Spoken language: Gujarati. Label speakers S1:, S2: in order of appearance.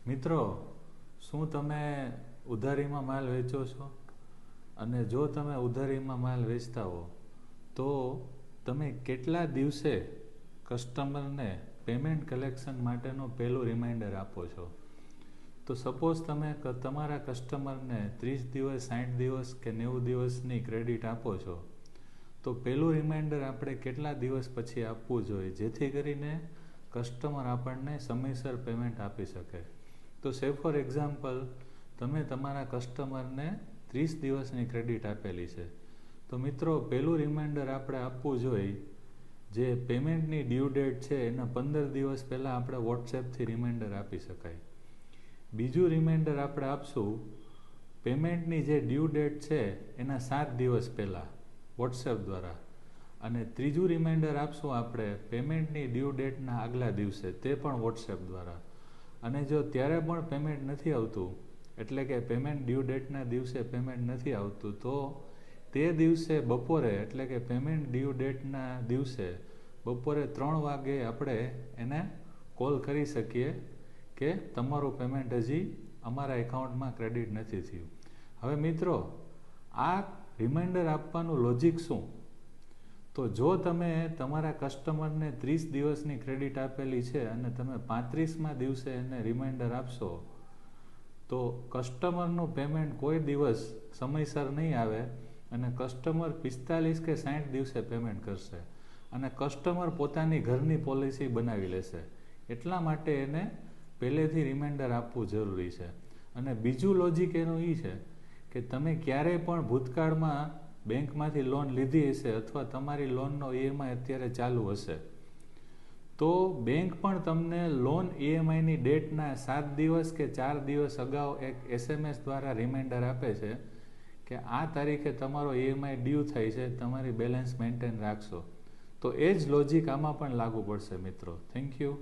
S1: મિત્રો, શું તમે ઉધારીમાં માલ વેચો છો? અને જો તમે ઉધારીમાં માલ વેચતા હો તો તમે કેટલા દિવસે કસ્ટમરને પેમેન્ટ કલેક્શન માટેનો પહેલું રિમાઇન્ડર આપો છો? તો સપોઝ તમે તમારા કસ્ટમરને 30 દિવસ, 60 દિવસ કે 90 દિવસની ક્રેડિટ આપો છો, તો પહેલું રિમાઇન્ડર આપણે કેટલા દિવસ પછી આપવું જોઈએ, જેથી કરીને કસ્ટમર આપણને સમયસર પેમેન્ટ આપી શકે? તો સે ફોર એક્ઝામ્પલ, તમે તમારા કસ્ટમરને 30 દિવસની ક્રેડિટ આપેલી છે, તો મિત્રો પહેલું રિમાઇન્ડર આપણે આપવું જોઈએ, જે પેમેન્ટની ડ્યુ ડેટ છે એના 15 દિવસ પહેલાં આપણે વોટ્સએપથી રિમાઇન્ડર આપી શકાય. બીજું રિમાઇન્ડર આપણે આપશું પેમેન્ટની જે ડ્યુ ડેટ છે એના 7 દિવસ પહેલાં વોટ્સએપ દ્વારા. અને ત્રીજું રિમાઇન્ડર આપશું આપણે પેમેન્ટની ડ્યુ ડેટના આગલા દિવસે, તે પણ વોટ્સએપ દ્વારા. અને જો ત્યારે પણ પેમેન્ટ નથી આવતું, એટલે કે પેમેન્ટ ડ્યુ ડેટના દિવસે પેમેન્ટ નથી આવતું, તો તે દિવસે બપોરે, એટલે કે પેમેન્ટ ડ્યુ ડેટના દિવસે બપોરે 3 વાગે આપણે એને કોલ કરી શકીએ કે તમારું પેમેન્ટ હજી અમારા એકાઉન્ટમાં ક્રેડિટ નથી થયું. હવે મિત્રો, આ રિમાઇન્ડર આપવાનું લોજિક શું? તો જો તમે તમારા કસ્ટમરને 30 દિવસની ક્રેડિટ આપેલી છે અને તમે 35મા દિવસે એને રિમાઇન્ડર આપશો, તો કસ્ટમરનું પેમેન્ટ કોઈ દિવસ સમયસર નહીં આવે અને કસ્ટમર 45 કે 60 દિવસે પેમેન્ટ કરશે. અને કસ્ટમર પોતાની ઘરની પોલિસી બનાવી લેશે. એટલા માટે એને પહેલેથી રિમાઇન્ડર આપવું જરૂરી છે. અને બીજું લોજિક એનું એ છે કે તમે ક્યારેય પણ ભૂતકાળમાં બેંકમાંથી લોન લીધી હશે અથવા તમારી લોનનો EMI અત્યારે ચાલુ હશે, તો બેંક પણ તમને લોન EMIની ડેટના 7 દિવસ કે 4 દિવસ અગાઉ એક SMS દ્વારા રિમાઇન્ડર આપે છે કે આ તારીખે તમારો EMI ડ્યુ થાય છે, તમારી બેલેન્સ મેન્ટેન રાખશો. તો એ જ લોજિક આમાં પણ લાગુ પડશે મિત્રો. Thank you.